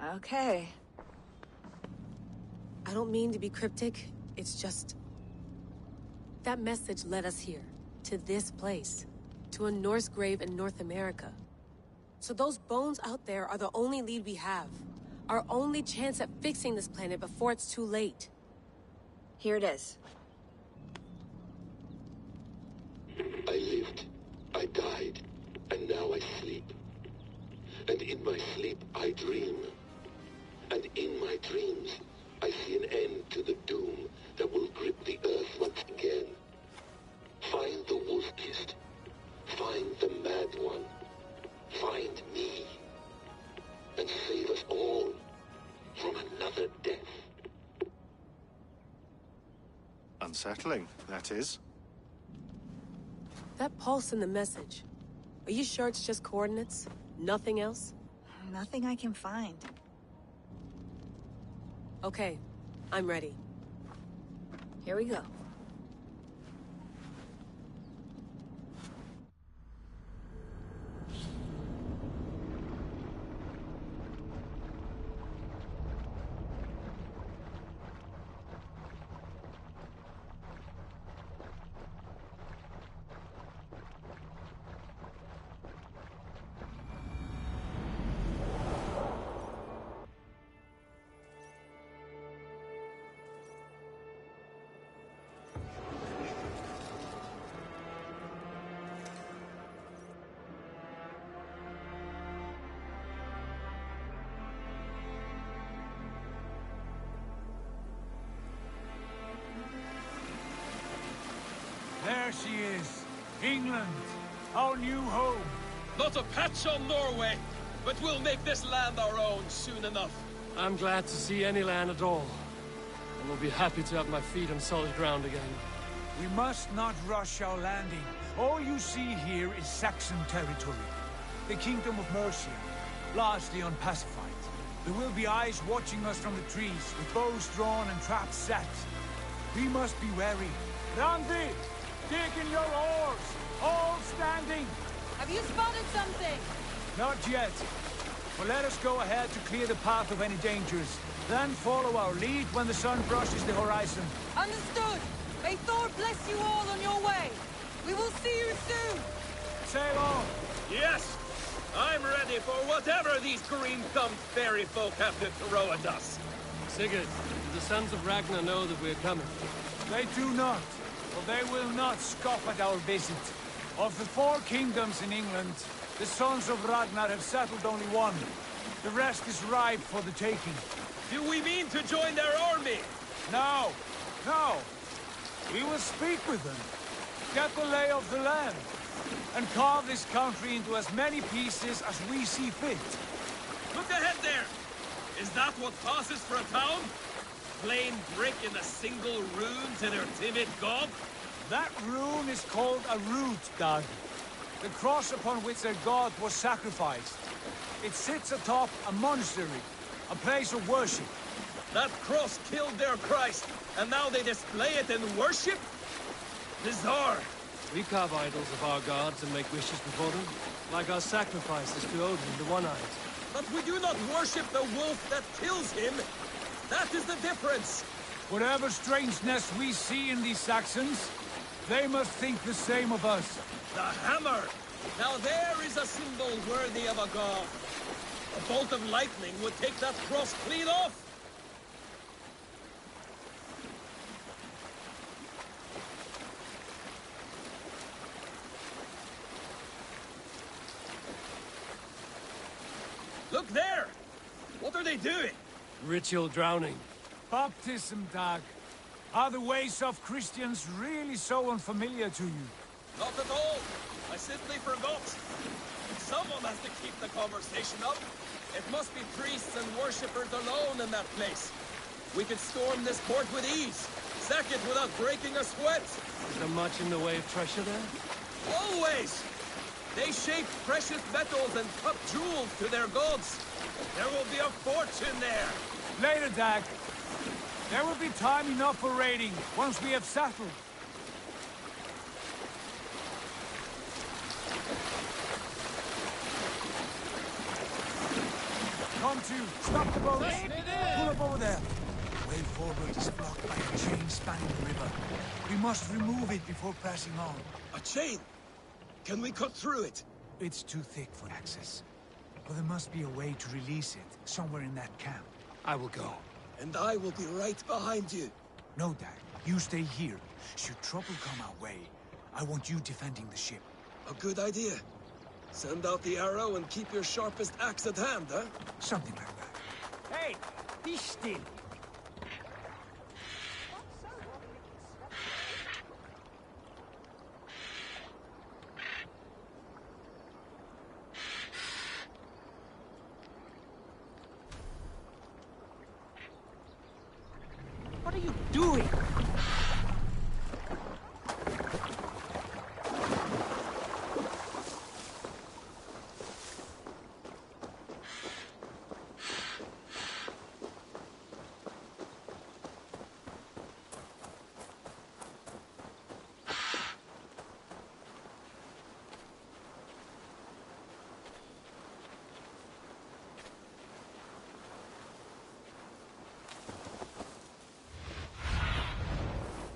Okay. I don't mean to be cryptic, it's just... That message led us here, to this place, to a Norse grave in North America. So those bones out there are the only lead we have. Our only chance at fixing this planet before it's too late. Here it is. I lived, I died, and now I sleep. And in my sleep I dream. And in my dreams I see an end to the doom that will grip the earth once again. Find the wolf-kissed. Find the mad one. Find me. And save us all from another death. Unsettling, that is. That pulse in the message. Are you sure it's just coordinates? Nothing else? Nothing I can find. Okay, I'm ready. Here we go. There she is. England, our new home. Not a patch on Norway, but we'll make this land our own soon enough. I'm glad to see any land at all. And will be happy to have my feet on solid ground again. We must not rush our landing. All you see here is Saxon territory. The Kingdom of Mercia, largely unpacified. There will be eyes watching us from the trees, with bows drawn and traps set. We must be wary. Randi! Dig in your oars! All standing! Have you spotted something? Not yet. But let us go ahead to clear the path of any dangers. Then follow our lead when the sun brushes the horizon. Understood! May Thor bless you all on your way! We will see you soon! Sail on! Yes! I'm ready for whatever these green-thumbed fairy folk have to throw at us. Sigurd, do the sons of Ragnar know that we're coming? They do not. For they will not scoff at our visit. Of the 4 kingdoms in England, the sons of Ragnar have settled only one. The rest is ripe for the taking. Do we mean to join their army? No! No! We will speak with them, get the lay of the land, and carve this country into as many pieces as we see fit. Look ahead there! Is that what passes for a town? Plain brick in a single rune to their timid god? That rune is called a root, Dag. The cross upon which their god was sacrificed. It sits atop a monastery, a place of worship. That cross killed their Christ, and now they display it in worship? Bizarre. We carve idols of our gods and make wishes before them, like our sacrifices to Odin, the One-Eyed. But we do not worship the wolf that kills him. That is the difference. Whatever strangeness we see in these Saxons, they must think the same of us. The hammer! Now there is a symbol worthy of a god. A bolt of lightning would take that cross clean off. Look there! What are they doing? Ritual drowning. Baptism, Dag. Are the ways of Christians really so unfamiliar to you? Not at all. I simply forgot. Someone has to keep the conversation up. It must be priests and worshippers alone in that place. We could storm this port with ease. Sack it without breaking a sweat. Is there much in the way of treasure there? Always! They shape precious metals and cut jewels to their gods. There will be a fortune there. Later, Dag. There will be time enough for raiding, once we have settled. Come to! Stop the boats! Pull up over there! The way forward is blocked by a chain spanning the river. We must remove it before pressing on. A chain? Can we cut through it? It's too thick for access. But there must be a way to release it, somewhere in that camp. I will go. And I will be right behind you. No, Dad. You stay here. Should trouble come our way, I want you defending the ship. A good idea. Send out the arrow and keep your sharpest axe at hand, huh? Something like that. Hey, be still. What are you doing?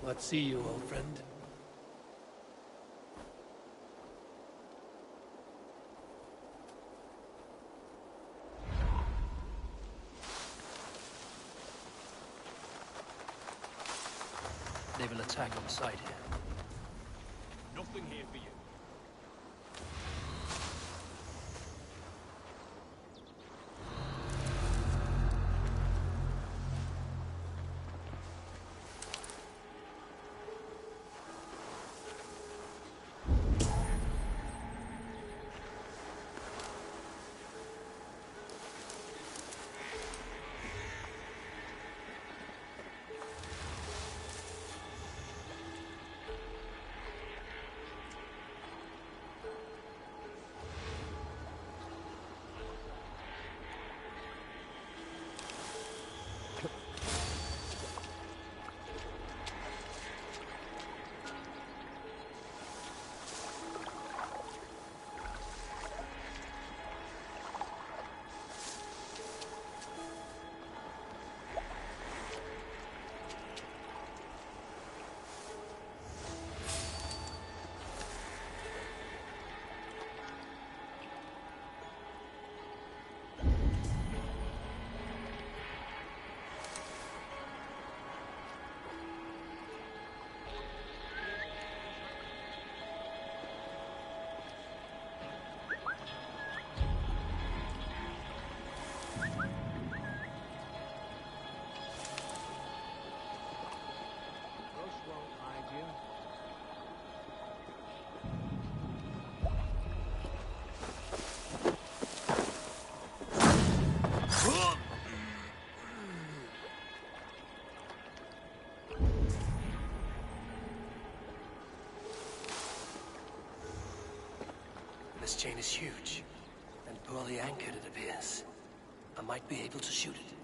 Let's see you, old friend. They will attack on sight here. Nothing here for you. This chain is huge, and poorly anchored it appears. I might be able to shoot it.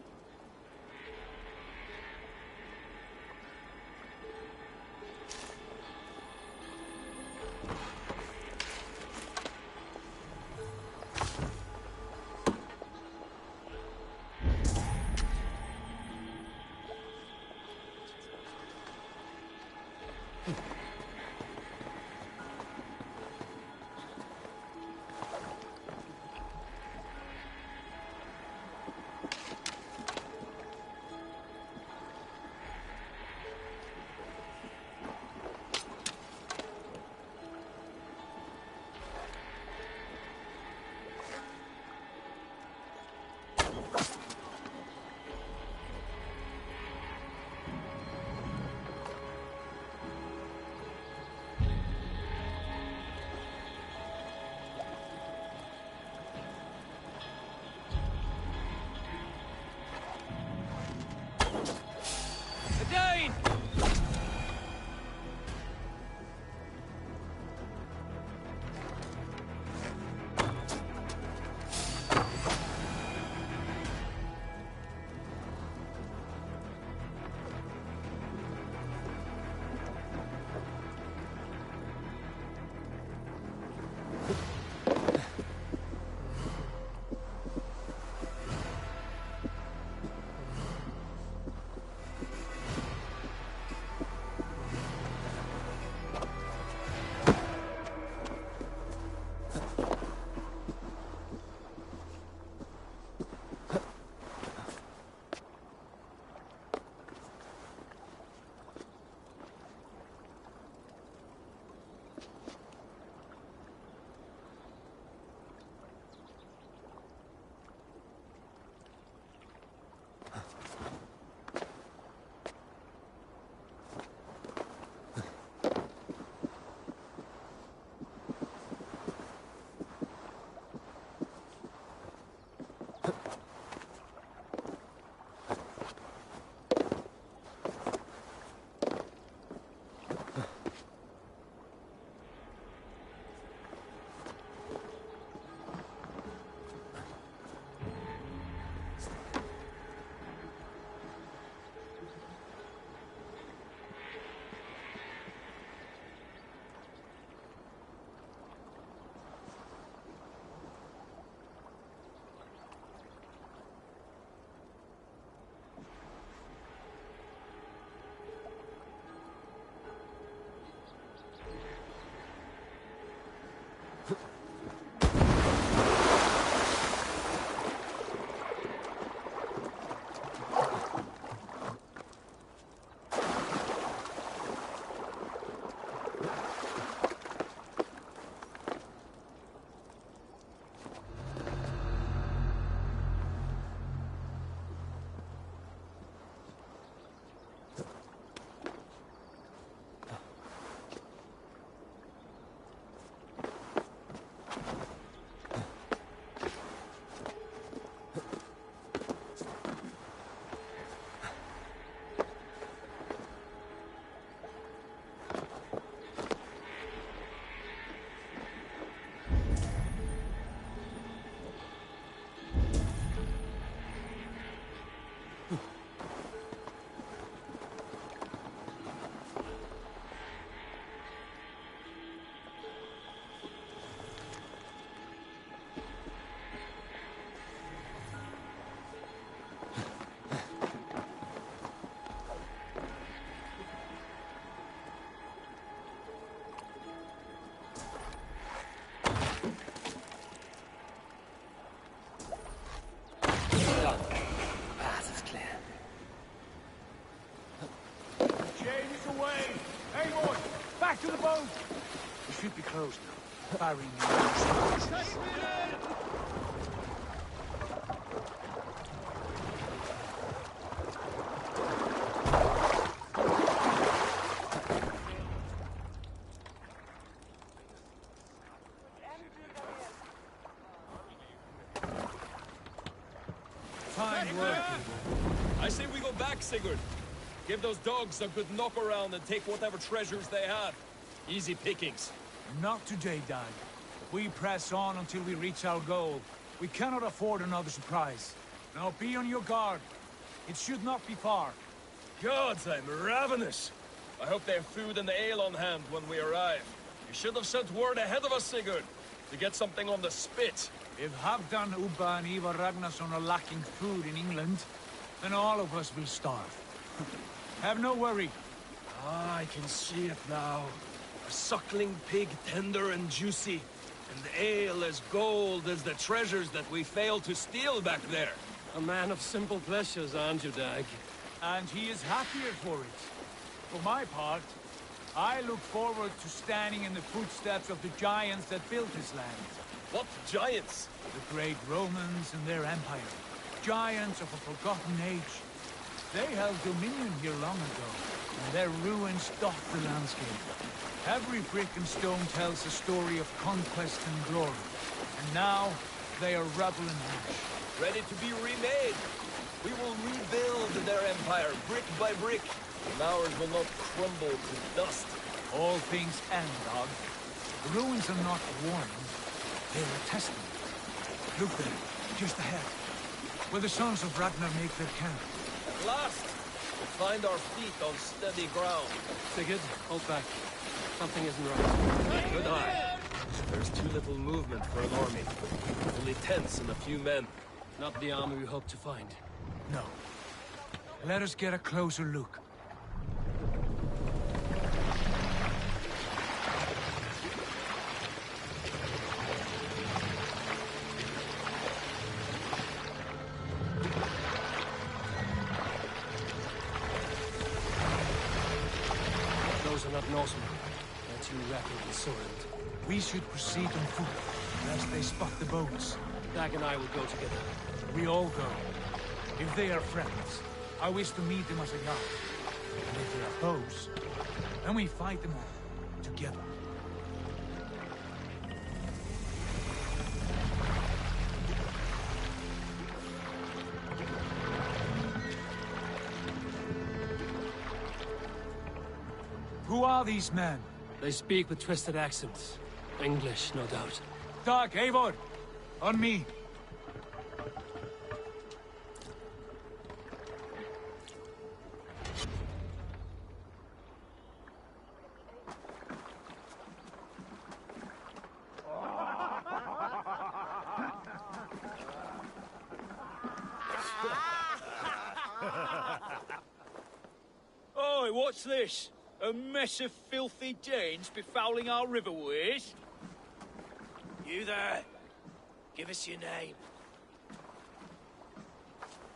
faring. Fine work. I say we go back, Sigurd. Give those dogs a good knock around and take whatever treasures they have. Easy pickings. Not today, Dag. We press on until we reach our goal. We cannot afford another surprise. Now be on your guard. It should not be far. Gods, I'm ravenous. I hope they have food and ale on hand when we arrive. You should have sent word ahead of us, Sigurd, to get something on the spit. If Halfdan, Ubba and Ivar Ragnarsson are lacking food in England, then all of us will starve. Have no worry. Ah, I can see it now. A suckling pig, tender and juicy. And ale as gold as the treasures that we failed to steal back there. A man of simple pleasures, aren't you, Dag? And he is happier for it. For my part, I look forward to standing in the footsteps of the giants that built this land. What giants? The great Romans and their empire. Giants of a forgotten age. They held dominion here long ago, and their ruins dot the landscape. Every brick and stone tells a story of conquest and glory. And now, they are rubble and ash. Ready to be remade. We will rebuild their empire brick by brick, and ours will not crumble to dust. All things end, Dog. The ruins are not warnings, they're a testament. Look there, just ahead, where the sons of Ragnar make their camp. At last, we find our feet on steady ground. Sigurd, hold back. Something isn't right. Good eye. There's too little movement for an army. Only tents and a few men. Not the army we hoped to find. No. Let us get a closer look. Those are not Norsemen. They're too rapid and swift. We should proceed on foot, lest they spot the boats. Dag and I will go together. We all go. If they are friends, I wish to meet them as a guide. And if they are foes, then we fight them all, together. Who are these men? They speak with twisted accents. English, no doubt. Dag, Eivor! On me! Oi, what's this? A mess of filthy Danes befouling our riverways? You there? Give us your name.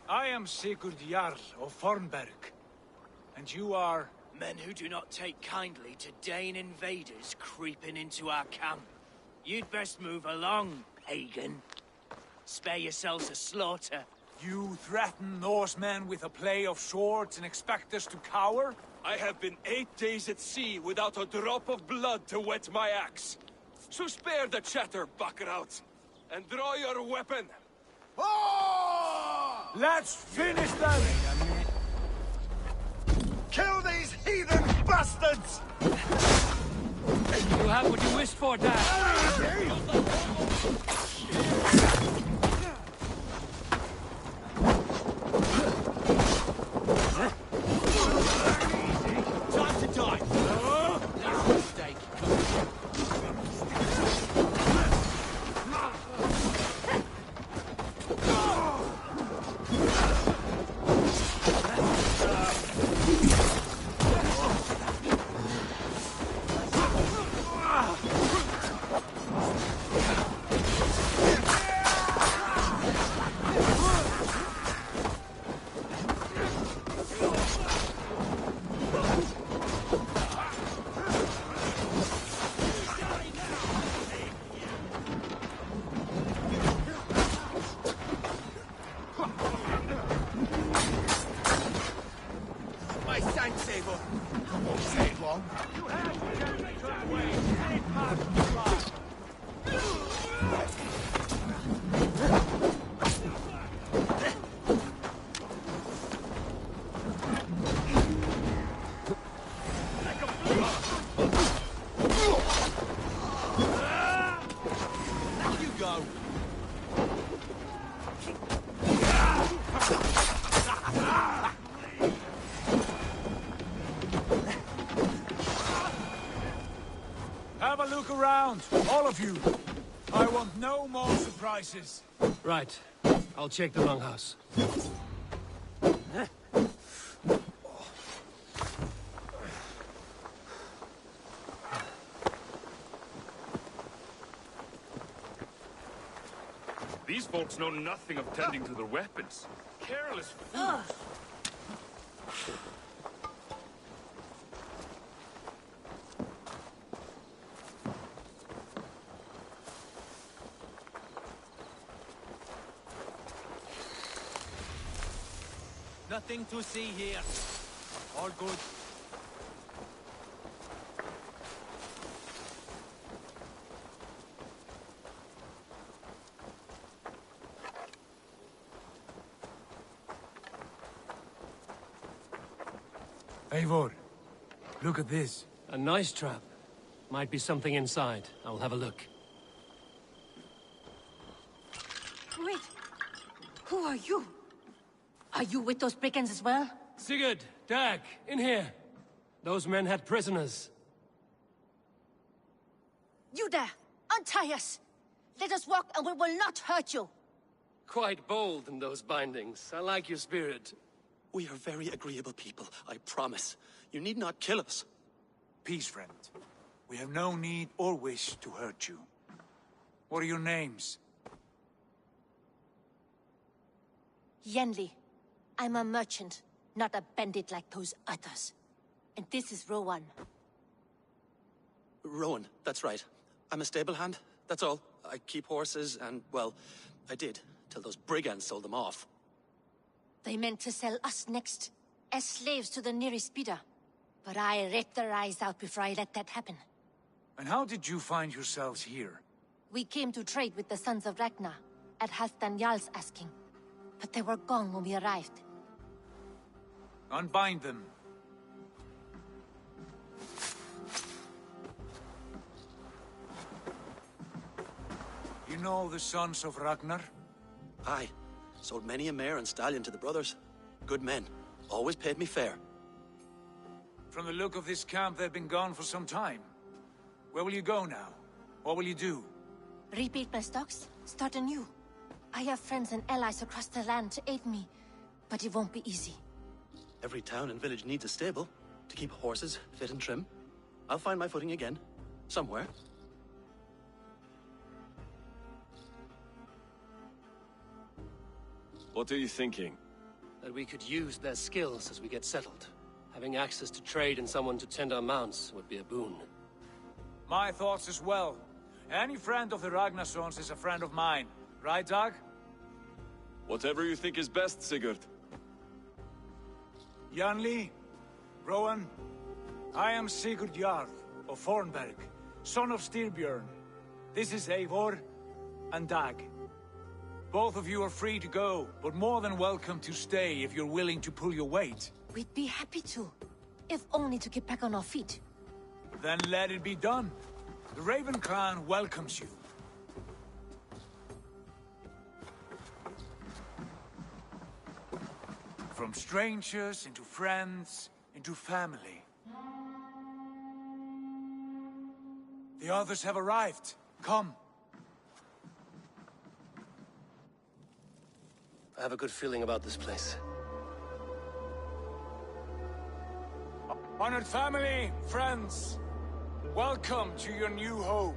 I am Sigurd Jarl of Fornberg. And you are... Men who do not take kindly to Dane invaders creeping into our camp. You'd best move along, pagan. Spare yourselves a slaughter. You threaten Norsemen with a play of swords and expect us to cower? I have been 8 days at sea without a drop of blood to wet my axe. So spare the chatter, buckerouts, and draw your weapon. Oh! Let's finish them! Kill these heathen bastards! You have what you wished for, Dag. Time to die! Mistake. Thanks, Eivor. Won't stay long. You have to get me that way. Any path to fly. You go. Have a look around, all of you. I want no more surprises. Right. I'll check the longhouse. These folks know nothing of tending to their weapons. Careless fools. Nothing to see here. All good. Eivor, look at this. A nice trap. Might be something inside. I'll have a look. Wait. Who are you? Are you with those brigands as well? Sigurd! Dag! In here! Those men had prisoners. You there! Untie us! Let us walk and we will not hurt you! Quite bold in those bindings. I like your spirit. We are very agreeable people, I promise. You need not kill us. Peace, friend. We have no need or wish to hurt you. What are your names? Yenli. I'm a merchant, not a bandit like those others. And this is Rowan. Rowan, that's right. I'm a stable hand, that's all. I keep horses and, well, I did, till those brigands sold them off. They meant to sell us next, as slaves to the nearest speeder. But I ripped their eyes out before I let that happen. And how did you find yourselves here? We came to trade with the Sons of Ragnar, at Halfdan Jarl's asking. But they were gone when we arrived. Unbind them. You know the Sons of Ragnar? Aye. Sold many a mare and stallion to the brothers. Good men. Always paid me fair. From the look of this camp, they've been gone for some time. Where will you go now? What will you do? Rebuild my stocks, start anew. I have friends and allies across the land to aid me, but it won't be easy. Every town and village needs a stable to keep horses fit and trim. I'll find my footing again. Somewhere. What are you thinking? That we could use their skills as we get settled. Having access to trade and someone to tend our mounts would be a boon. My thoughts as well. Any friend of the Ragnarsons is a friend of mine. Right, Dag? Whatever you think is best, Sigurd. Janli, Rowan, I am Sigurd Jarl of Fornberg, son of Styrbjörn. This is Eivor and Dag. Both of you are free to go, but more than welcome to stay if you're willing to pull your weight. We'd be happy to, if only to get back on our feet. Then let it be done. The Raven Clan welcomes you. From strangers into friends, into family. The others have arrived. Come. I have a good feeling about this place. Honored family, friends, welcome to your new home.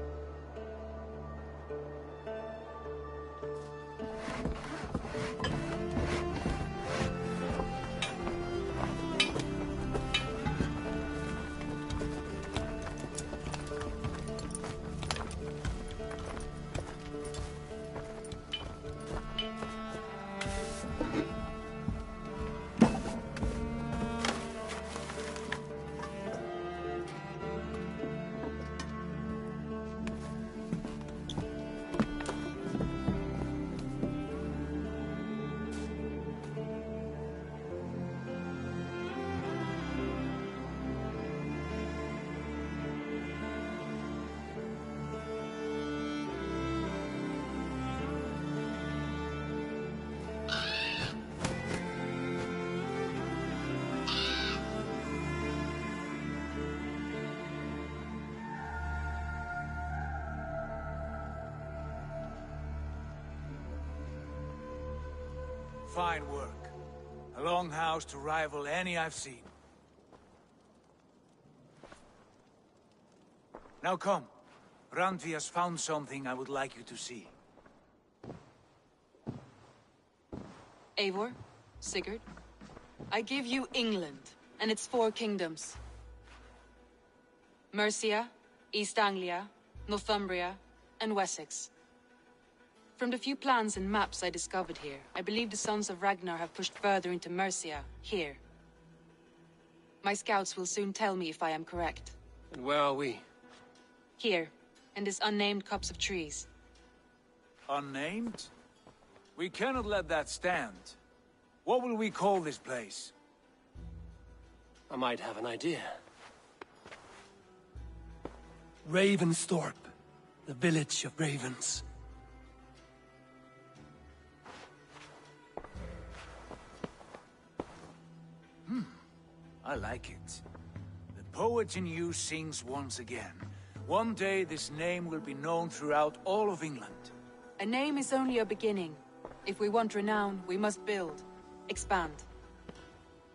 Fine work. A longhouse to rival any I've seen. Now come. Randvi has found something I would like you to see. Eivor, Sigurd, I give you England and its 4 kingdoms. Mercia, East Anglia, Northumbria, and Wessex. From the few plans and maps I discovered here, I believe the Sons of Ragnar have pushed further into Mercia, here. My scouts will soon tell me if I am correct. And where are we? Here, in this unnamed copse of trees. Unnamed? We cannot let that stand. What will we call this place? I might have an idea. Ravensthorpe, the village of ravens. I like it. The poet in you sings once again. One day this name will be known throughout all of England. A name is only a beginning. If we want renown, we must build. Expand.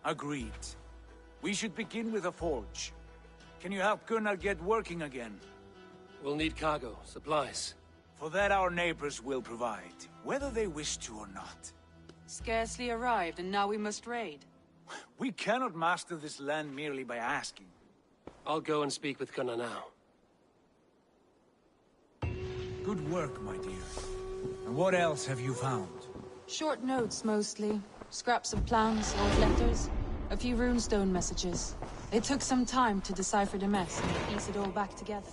Agreed. We should begin with a forge. Can you help Gunnar get working again? We'll need cargo, supplies. For that our neighbors will provide, whether they wish to or not. Scarcely arrived, and now we must raid. We cannot master this land merely by asking. I'll go and speak with Gunnar now. Good work, my dear. And what else have you found? Short notes, mostly. Scraps of plans, old letters, a few runestone messages. It took some time to decipher the mess and piece it all back together.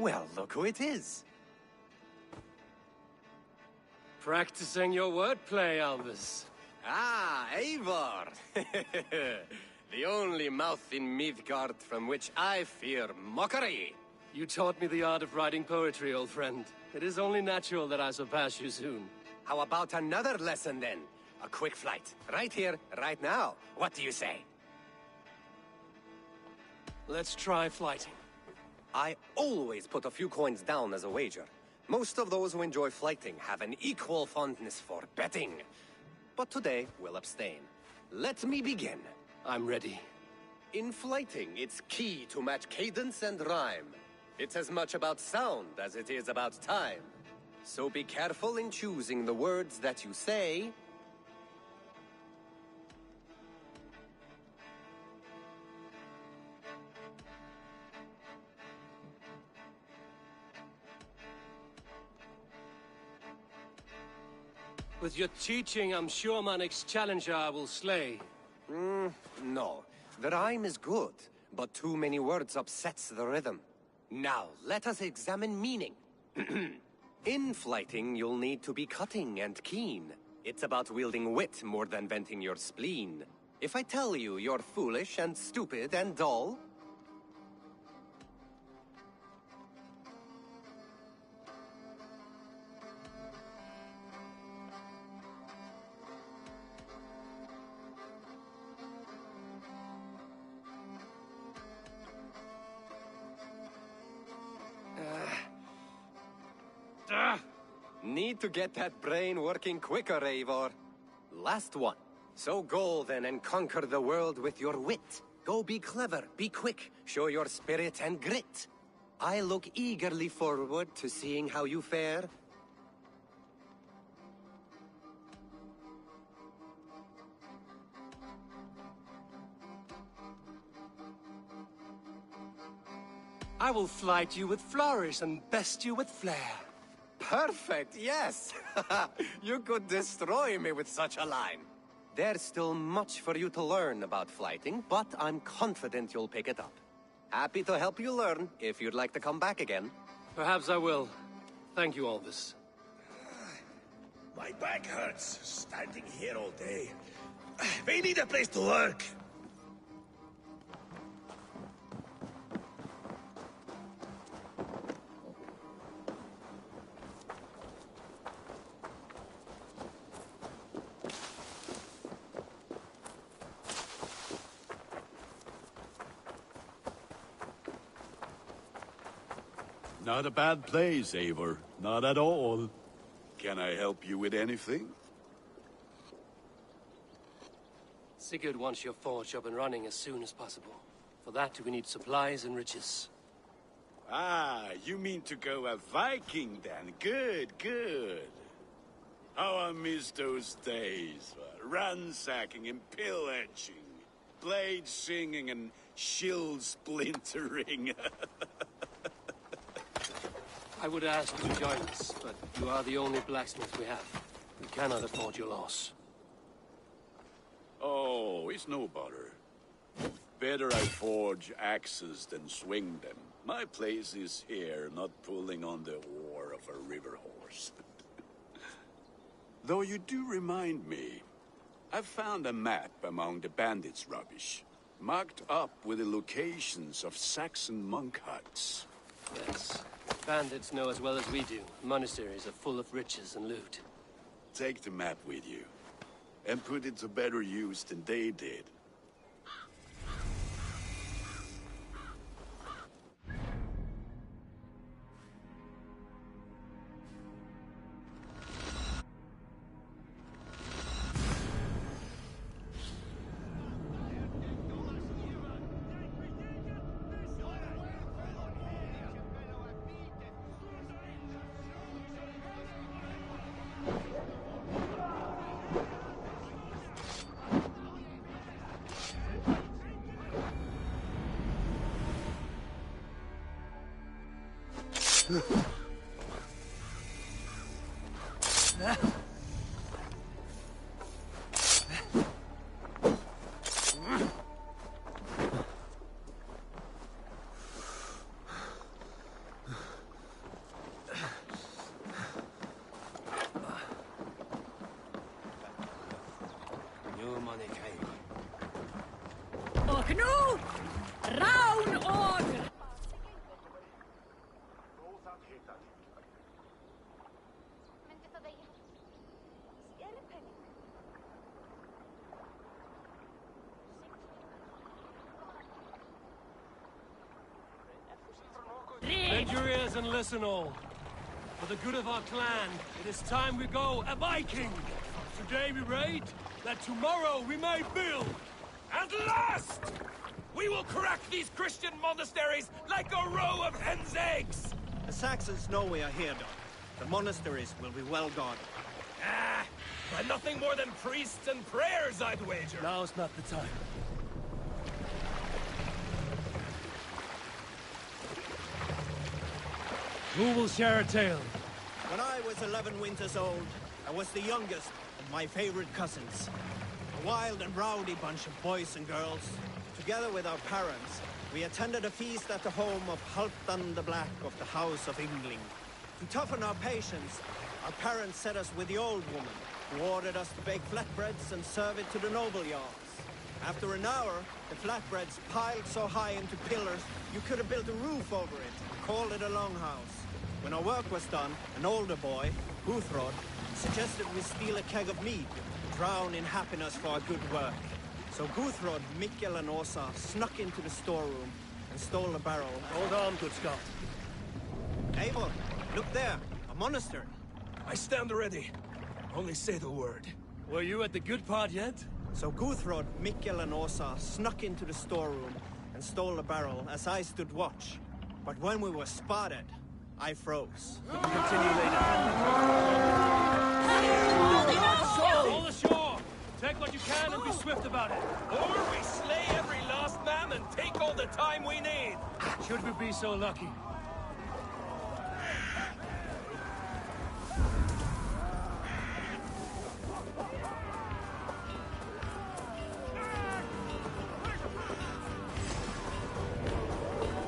Well, look who it is. Practicing your wordplay, Albus. Ah, Eivor! The only mouth in Midgard from which I fear mockery. You taught me the art of writing poetry, old friend. It is only natural that I surpass you soon. How about another lesson, then? A quick flight. Right here, right now. What do you say? Let's try flighting. I always put a few coins down as a wager. Most of those who enjoy flighting have an equal fondness for betting. But today, we'll abstain. Let me begin. I'm ready. In flighting, it's key to match cadence and rhyme. It's as much about sound as it is about time. So be careful in choosing the words that you say. With your teaching, I'm sure my next challenger I will slay. No. The rhyme is good, but too many words upsets the rhythm. Now, let us examine meaning. In flighting, you'll need to be cutting and keen. It's about wielding wit more than venting your spleen. If I tell you you're foolish and stupid and dull, need to get that brain working quicker, Eivor. Last one. So go then and conquer the world with your wit. Go be clever, be quick, show your spirit and grit. I look eagerly forward to seeing how you fare. I will flight you with flourish and best you with flair. Perfect, yes! You could destroy me with such a line. There's still much for you to learn about flighting, but I'm confident you'll pick it up. Happy to help you learn, if you'd like to come back again. Perhaps I will. Thank you, Albus. My back hurts, standing here all day. We need a place to work. Not a bad place, Eivor. Not at all. Can I help you with anything? Sigurd wants your forge up and running as soon as possible. For that, we need supplies and riches. Ah, you mean to go a Viking then? Good, good. How I miss those days. Ransacking and pillaging. Blade singing and shield splintering. I would ask you to join us, but you are the only blacksmith we have. We cannot afford your loss. Oh, it's no bother. Better I forge axes than swing them. My place is here, not pulling on the oar of a river horse. Though you do remind me, I found a map among the bandits' rubbish, marked up with the locations of Saxon monk huts. Yes. Bandits know as well as we do. Monasteries are full of riches and loot. Take the map with you, and put it to better use than they did. Listen, listen all. For the good of our clan, it is time we go a Viking! Today we raid, that tomorrow we may build! At last! We will crack these Christian monasteries like a row of hen's eggs! The Saxons know we are here, Doc. The monasteries will be well guarded. Ah, but nothing more than priests and prayers, I'd wager. Now's not the time. Who will share a tale? When I was 11 winters old, I was the youngest of my favorite cousins. A wild and rowdy bunch of boys and girls. Together with our parents, we attended a feast at the home of Halfdan the Black of the House of Yngling. To toughen our patience, our parents set us with the old woman, who ordered us to bake flatbreads and serve it to the noble jarls. After an hour, the flatbreads piled so high into pillars, you could have built a roof over it, called it a longhouse. When our work was done, an older boy, Guthrod, suggested we steal a keg of mead, drown in happiness for our good work. So Guthrod, Mikkel and Åsa snuck into the storeroom and stole a barrel. Hold on, good Scott. Eivor, look there, a monastery. I stand ready. Only say the word. Were you at the good part yet? So Guthrod, Mikkel and Åsa snuck into the storeroom and stole a barrel as I stood watch. But when we were spotted, I froze. We continue later. All ashore! Take what you can and be swift about it. Or we slay every last man and take all the time we need. Should we be so lucky?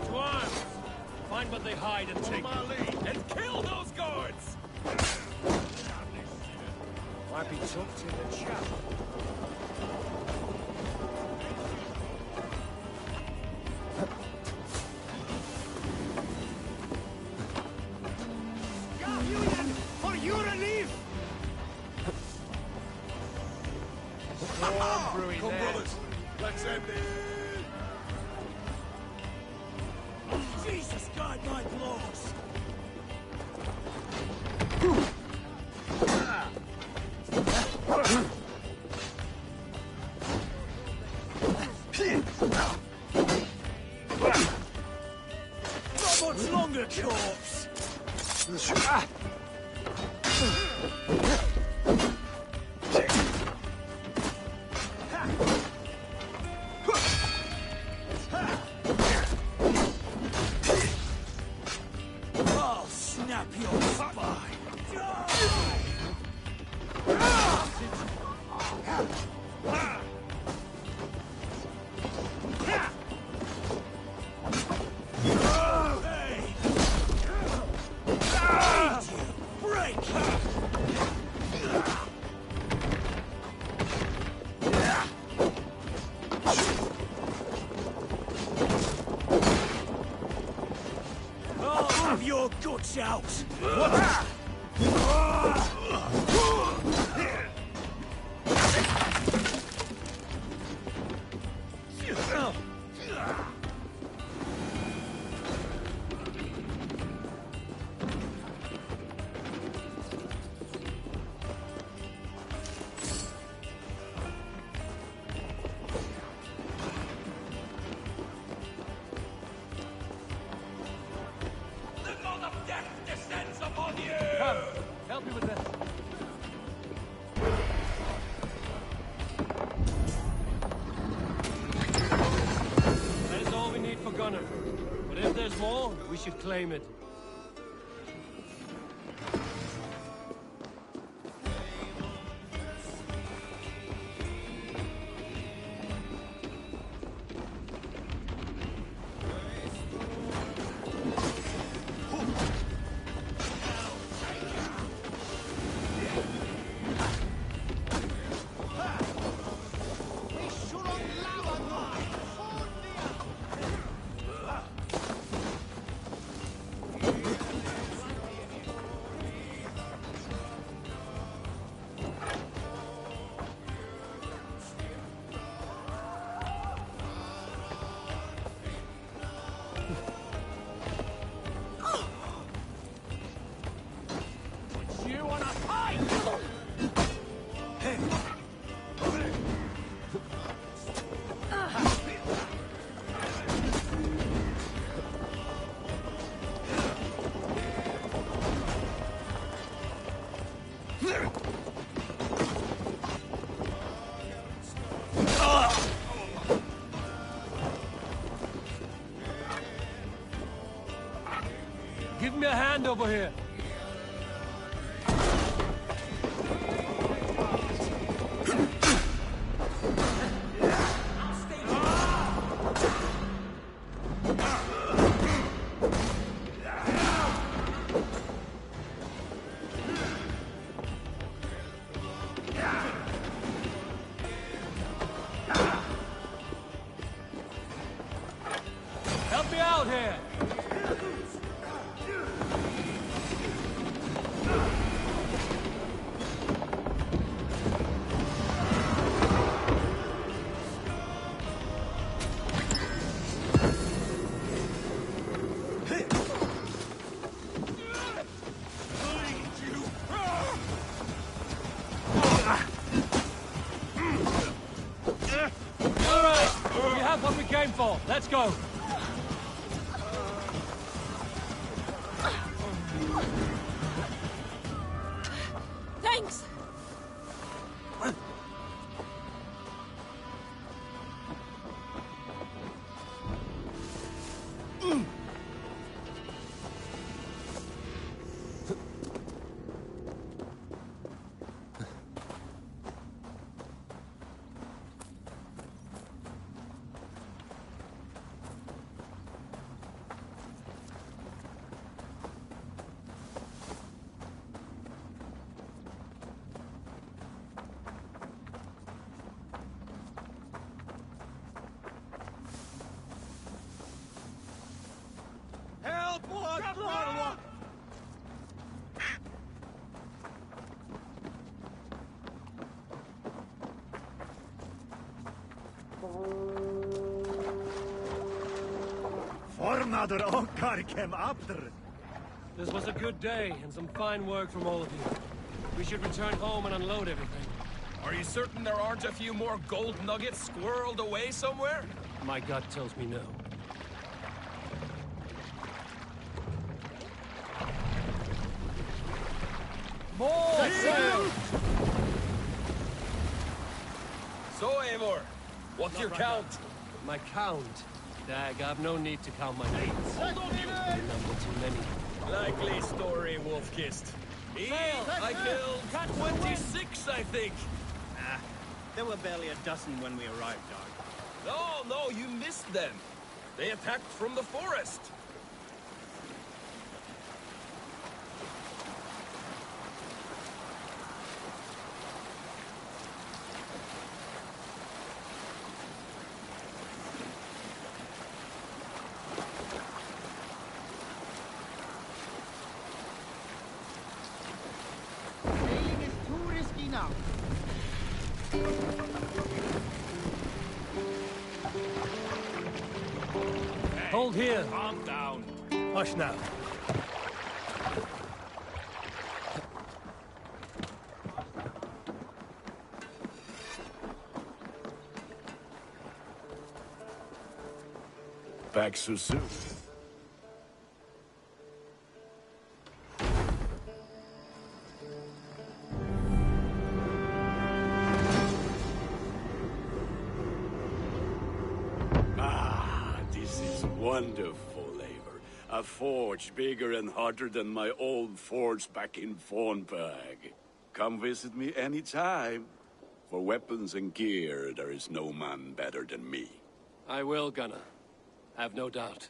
To arms! Find what they hide and take it. And kill those guards! Might be tucked in the chapel. For your relief! Come, brothers. Let's end it. Jesus, guide my blows! Not much longer, corpse! I'll snap your spine! I'll have your guts out! The god of death descends upon you! Come, help me with this. That is all we need for Gunnar. But if there's more, we should claim it. Give me a hand over here. Help me out here! All right, we have what we came for. Let's go. Thanks! Help! What? Fornader okkar kem after. This was a good day, and some fine work from all of you. We should return home and unload everything. Are you certain there aren't a few more gold nuggets squirreled away somewhere? My gut tells me no. More Set sail! So, Eivor, what's your count? My count? Dag, I've no need to count my mates. Hold on, you! The number too many. Likely story, Wolfkist. I killed 26, I think. Ah, there were barely a dozen when we arrived, dog. No, you missed them. They attacked from the forest. Sailing is too risky now. Hold here. Calm down. Hush now. Back so soon. This is wonderful, Eivor. A forge bigger and harder than my old forge back in Fornburg. Come visit me anytime. For weapons and gear, there is no man better than me. I will, Gunnar. Have no doubt.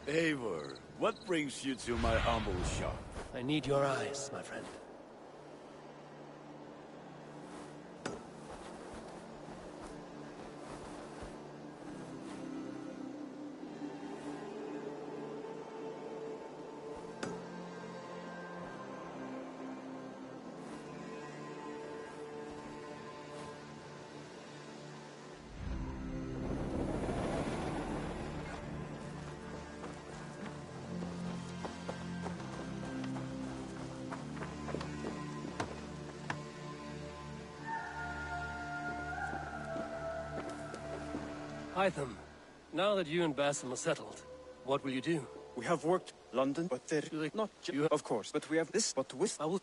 Eivor, what brings you to my humble shop? I need your eyes, my friend. Hytham, now that you and Basim are settled, what will you do? We have worked London, but they're not you, of course. But we have this, but with I will.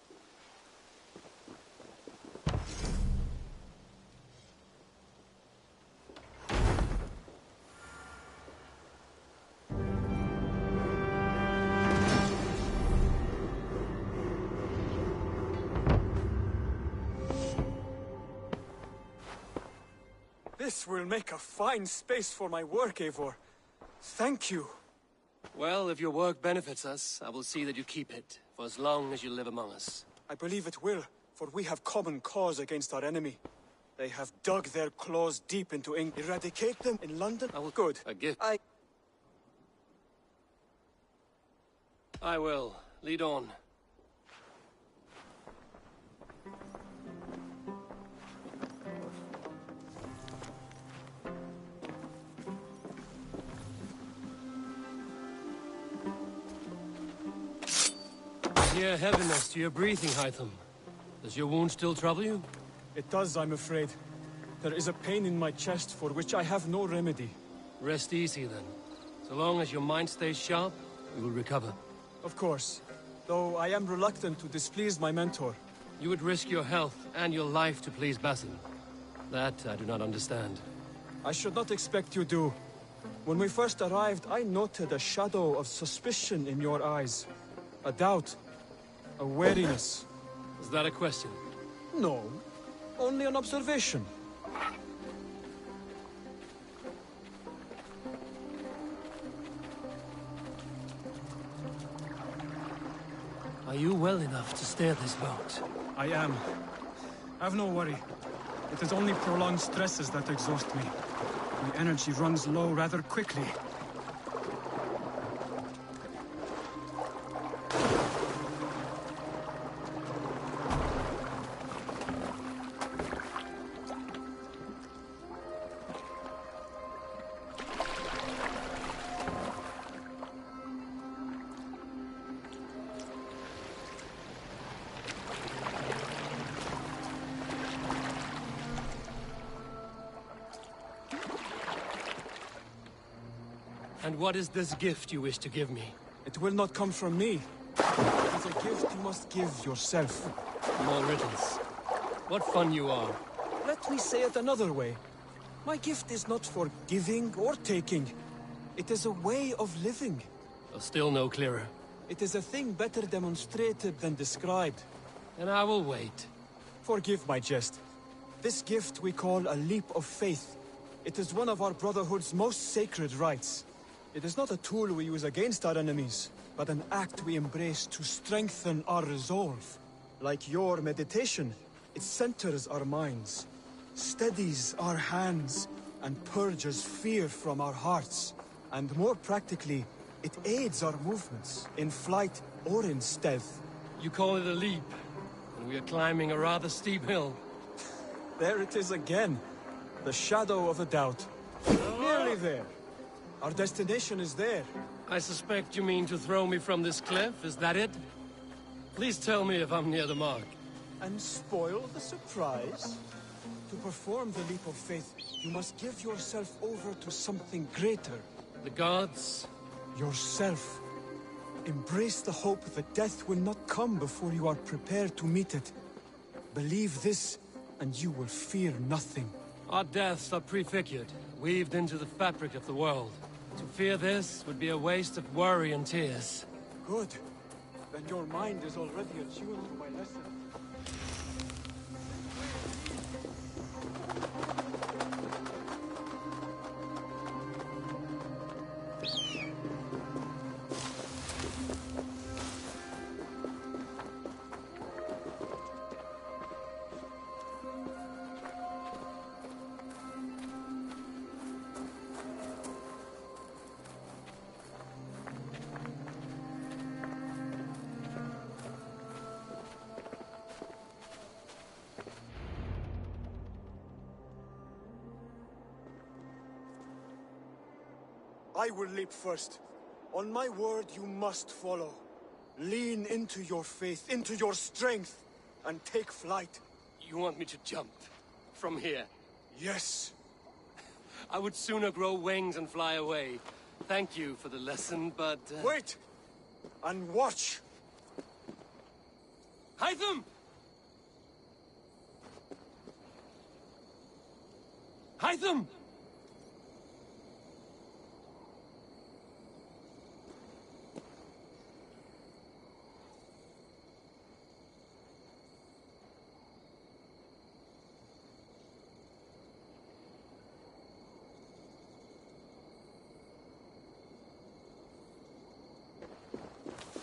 This will make a fine space for my work, Eivor. Thank you. Well, if your work benefits us, I will see that you keep it, for as long as you live among us. I believe it will, for we have common cause against our enemy. They have dug their claws deep into England. Eradicate them in London? I will. Good. A gift. I will. Lead on. Hear heaviness to your breathing, Hytham. Does your wound still trouble you? It does, I'm afraid. There is a pain in my chest for which I have no remedy. Rest easy, then. So long as your mind stays sharp, you will recover. Of course. Though I am reluctant to displease my mentor. You would risk your health and your life to please Basim. That I do not understand. I should not expect you do. When we first arrived, I noted a shadow of suspicion in your eyes. A doubt. A wariness. Is that a question? No. Only an observation. Are you well enough to steer this boat? I am. Have no worry. It is only prolonged stresses that exhaust me. My energy runs low rather quickly. And what is this gift you wish to give me? It will not come from me. It is a gift you must give yourself. More riddles. What fun you are. Let me say it another way. My gift is not for giving or taking. It is a way of living. Still no clearer. It is a thing better demonstrated than described. Then I will wait. Forgive my jest. This gift we call a leap of faith. It is one of our Brotherhood's most sacred rites. It is not a tool we use against our enemies, but an act we embrace to strengthen our resolve. Like your meditation, it centers our minds, steadies our hands, and purges fear from our hearts. And more practically, it aids our movements, in flight or in stealth. You call it a leap, and we are climbing a rather steep hill. There it is again. The shadow of a doubt. Nearly there. Our destination is there. I suspect you mean to throw me from this cliff, is that it? Please tell me if I'm near the mark. And spoil the surprise? To perform the leap of faith, you must give yourself over to something greater. The gods? Yourself. Embrace the hope that death will not come before you are prepared to meet it. Believe this, and you will fear nothing. Our deaths are prefigured, weaved into the fabric of the world. To fear this would be a waste of worry and tears. Good. Then your mind is already attuned to my lesson. I will leap first. On my word, you must follow. Lean into your faith, into your strength, and take flight. You want me to jump? From here? Yes. I would sooner grow wings and fly away. Thank you for the lesson, but... Wait! And watch! Hytham! Hytham!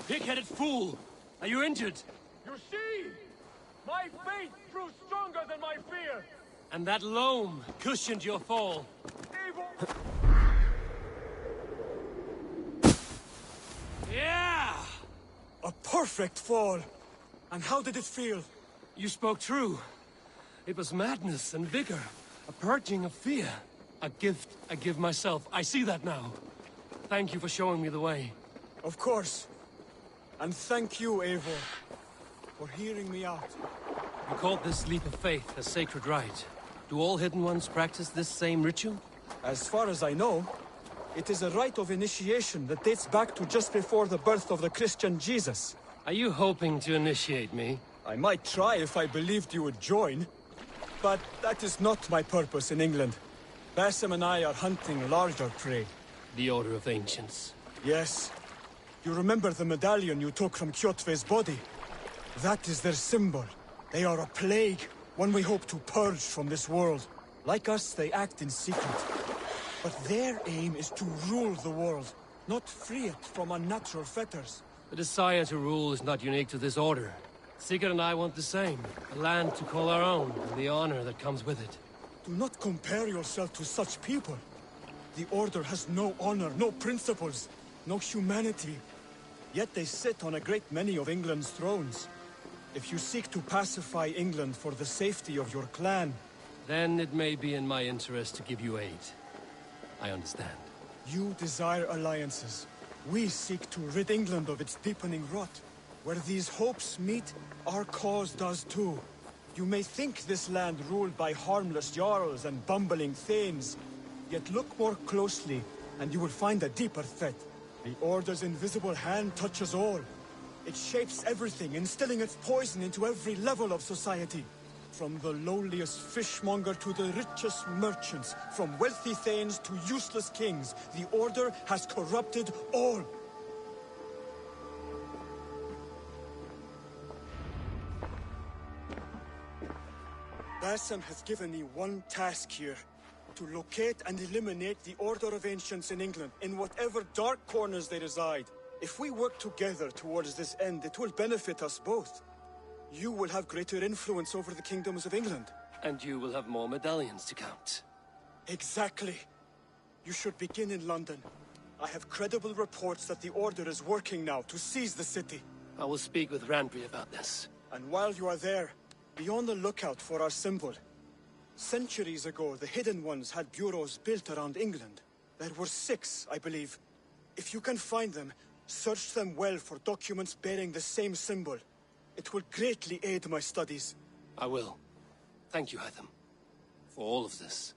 Pig-headed fool! Are you injured? You see? My faith grew stronger than my fear! And that loam cushioned your fall. Evil! Yeah! A perfect fall! And how did it feel? You spoke true. It was madness and vigor. A purging of fear. A gift I give myself. I see that now. Thank you for showing me the way. Of course. And thank you, Eivor, for hearing me out. You called this leap of faith a sacred rite. Do all Hidden Ones practice this same ritual? As far as I know, it is a rite of initiation that dates back to just before the birth of the Christian Jesus. Are you hoping to initiate me? I might try if I believed you would join. But that is not my purpose in England. Basim and I are hunting larger prey. The Order of Ancients. Yes. You remember the medallion you took from Kjotve's body? That is their symbol. They are a plague, one we hope to purge from this world. Like us, they act in secret. But their aim is to rule the world, not free it from unnatural fetters. The desire to rule is not unique to this order. Sigurd and I want the same. A land to call our own, and the honor that comes with it. Do not compare yourself to such people. The Order has no honor, no principles, no humanity. Yet they sit on a great many of England's thrones. If you seek to pacify England for the safety of your clan... Then it may be in my interest to give you aid. I understand. You desire alliances. We seek to rid England of its deepening rot. Where these hopes meet, our cause does too. You may think this land ruled by harmless jarls and bumbling thanes. Yet look more closely, and you will find a deeper threat. The Order's invisible hand touches all. It shapes everything, instilling its poison into every level of society. From the lowliest fishmonger to the richest merchants, from wealthy thanes to useless kings, the Order has corrupted all. Basim has given me one task here. To locate and eliminate the Order of Ancients in England, in whatever dark corners they reside. If we work together towards this end, it will benefit us both. You will have greater influence over the kingdoms of England. And you will have more medallions to count. Exactly. You should begin in London. I have credible reports that the Order is working now to seize the city. I will speak with Randvi about this. And while you are there, be on the lookout for our symbol. Centuries ago, the Hidden Ones had bureaus built around England. There were 6, I believe. If you can find them, search them well for documents bearing the same symbol. It will greatly aid my studies. I will. Thank you, Hytham, for all of this.